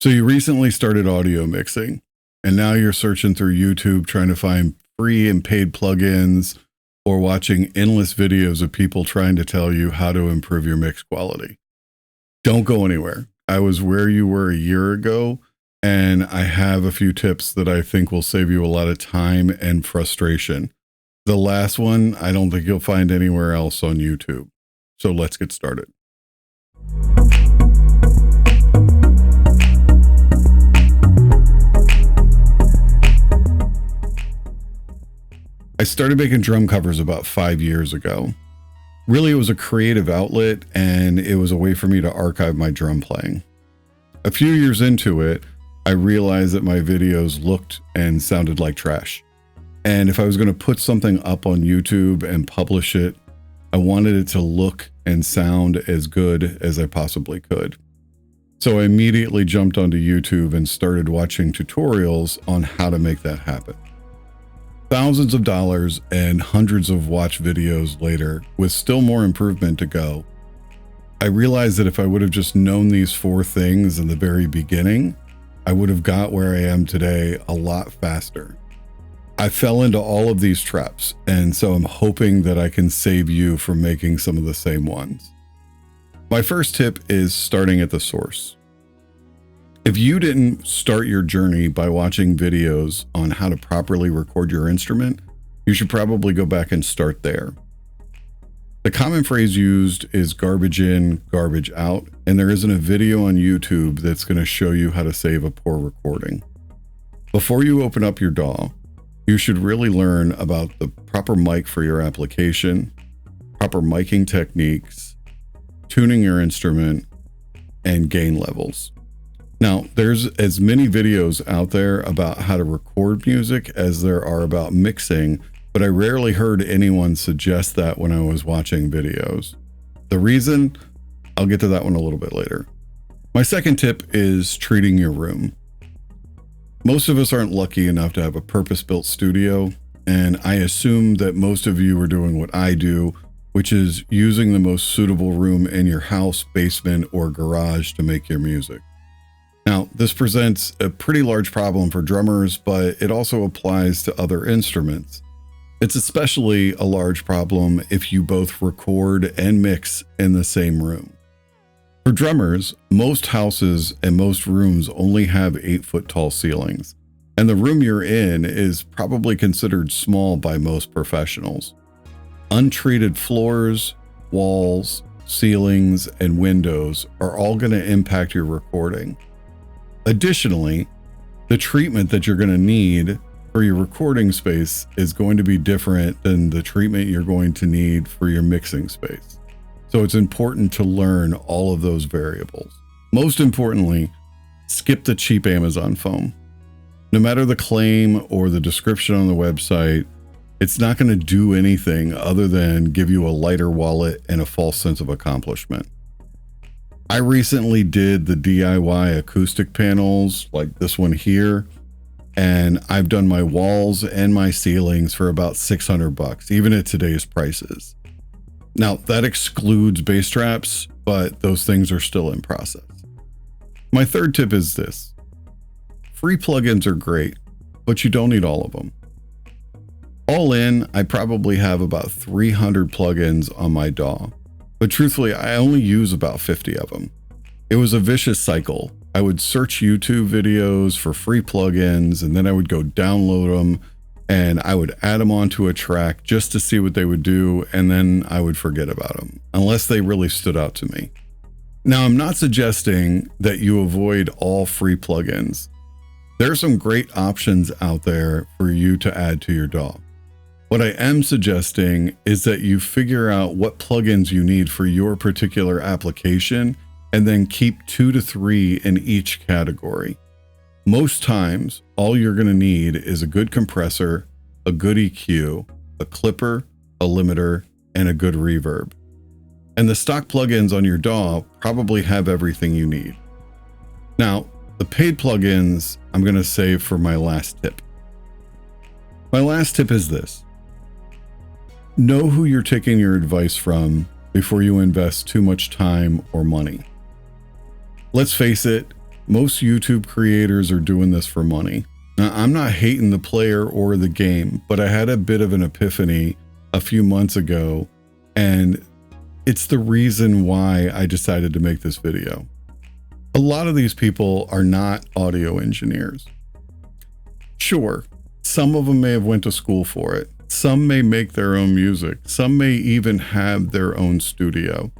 So you recently started audio mixing, and now you're searching through YouTube trying to find free and paid plugins or watching endless videos of people trying to tell you how to improve your mix quality. Don't go anywhere. I was where you were a year ago, and I have a few tips that I think will save you a lot of time and frustration. The last one, I don't think you'll find anywhere else on YouTube. So let's get started. I started making drum covers about 5 years ago. Really, it was a creative outlet, and it was a way for me to archive my drum playing. A few years into it, I realized that my videos looked and sounded like trash. And if I was going to put something up on YouTube and publish it, I wanted it to look and sound as good as I possibly could. So I immediately jumped onto YouTube and started watching tutorials on how to make that happen. Thousands of dollars and hundreds of watch videos later, with still more improvement to go, I realized that if I would have just known these 4 things in the very beginning, I would have got where I am today a lot faster. I fell into all of these traps, and so I'm hoping that I can save you from making some of the same ones. My first tip is starting at the source. If you didn't start your journey by watching videos on how to properly record your instrument, you should probably go back and start there. The common phrase used is garbage in, garbage out, and there isn't a video on YouTube that's going to show you how to save a poor recording. Before you open up your DAW, you should really learn about the proper mic for your application, proper miking techniques, tuning your instrument, and gain levels. Now, there's as many videos out there about how to record music as there are about mixing, but I rarely heard anyone suggest that when I was watching videos. The reason? I'll get to that one a little bit later. My second tip is treating your room. Most of us aren't lucky enough to have a purpose-built studio, and I assume that most of you are doing what I do, which is using the most suitable room in your house, basement, or garage to make your music. Now, this presents a pretty large problem for drummers, but it also applies to other instruments. It's especially a large problem if you both record and mix in the same room. For drummers, most houses and most rooms only have 8-foot tall ceilings, and the room you're in is probably considered small by most professionals. Untreated floors, walls, ceilings, and windows are all going to impact your recording. Additionally, the treatment that you're going to need for your recording space is going to be different than the treatment you're going to need for your mixing space. So it's important to learn all of those variables. Most importantly, skip the cheap Amazon foam. No matter the claim or the description on the website, it's not going to do anything other than give you a lighter wallet and a false sense of accomplishment. I recently did the DIY acoustic panels like this one here, and I've done my walls and my ceilings for about $600, even at today's prices. Now, that excludes bass traps, but those things are still in process. My third tip is this. Free plugins are great, but you don't need all of them. All in, I probably have about 300 plugins on my DAW, but truthfully, I only use about 50 of them. It was a vicious cycle. I would search YouTube videos for free plugins, and then I would go download them, and I would add them onto a track just to see what they would do, and then I would forget about them, unless they really stood out to me. Now, I'm not suggesting that you avoid all free plugins. There are some great options out there for you to add to your DAW. What I am suggesting is that you figure out what plugins you need for your particular application, and then keep 2 to 3 in each category. Most times, all you're going to need is a good compressor, a good EQ, a clipper, a limiter, and a good reverb. And the stock plugins on your DAW probably have everything you need. Now, the paid plugins I'm going to save for my last tip. My last tip is this. Know who you're taking your advice from before you invest too much time or money. Let's face it, Most YouTube creators are doing this for money. Now, I'm not hating the player or the game, but I had a bit of an epiphany a few months ago, and it's the reason why I decided to make this video. A lot of these people are not audio engineers. Sure, some of them may have went to school for it. Some may make their own music. Some may even have their own studio.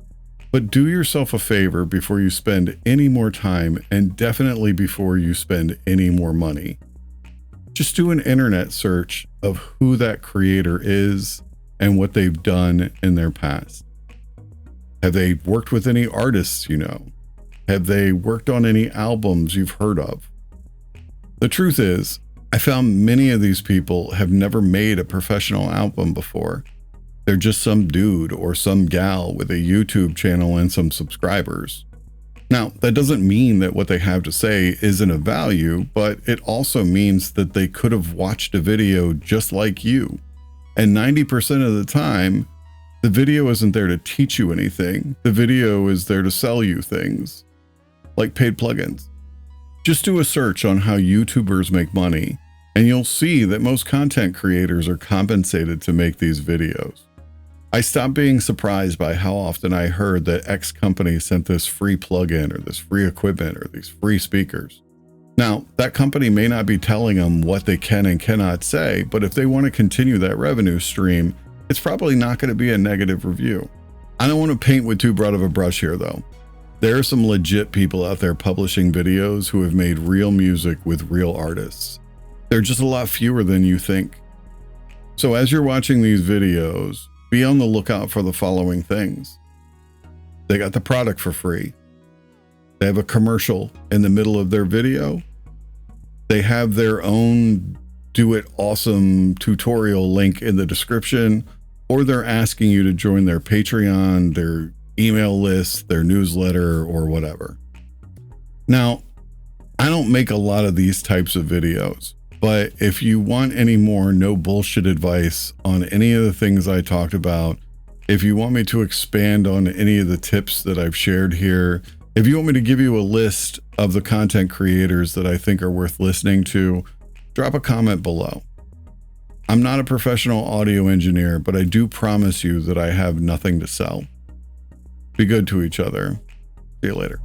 But do yourself a favor before you spend any more time, and definitely before you spend any more money. Just do an internet search of who that creator is and what they've done in their past. Have they worked with any artists you know? Have they worked on any albums you've heard of? The truth is, I found many of these people have never made a professional album before. They're just some dude or some gal with a YouTube channel and some subscribers. Now, that doesn't mean that what they have to say isn't of value, but it also means that they could have watched a video just like you. And 90% of the time, the video isn't there to teach you anything. The video is there to sell you things, like paid plugins. Just do a search on how YouTubers make money, and you'll see that most content creators are compensated to make these videos. I stopped being surprised by how often I heard that X company sent this free plugin or this free equipment or these free speakers. Now, that company may not be telling them what they can and cannot say, but if they want to continue that revenue stream, it's probably not going to be a negative review. I don't want to paint with too broad of a brush here though. There are some legit people out there publishing videos who have made real music with real artists. They're just a lot fewer than you think. So as you're watching these videos, be on the lookout for the following things. They got the product for free. They have a commercial in the middle of their video. They have their own Do It Awesome tutorial link in the description, or they're asking you to join their Patreon, their email list, their newsletter, or whatever. Now, I don't make a lot of these types of videos, but if you want any more no bullshit advice on any of the things I talked about, if you want me to expand on any of the tips that I've shared here, if you want me to give you a list of the content creators that I think are worth listening to, drop a comment below. I'm not a professional audio engineer, but I do promise you that I have nothing to sell. Be good to each other. See you later.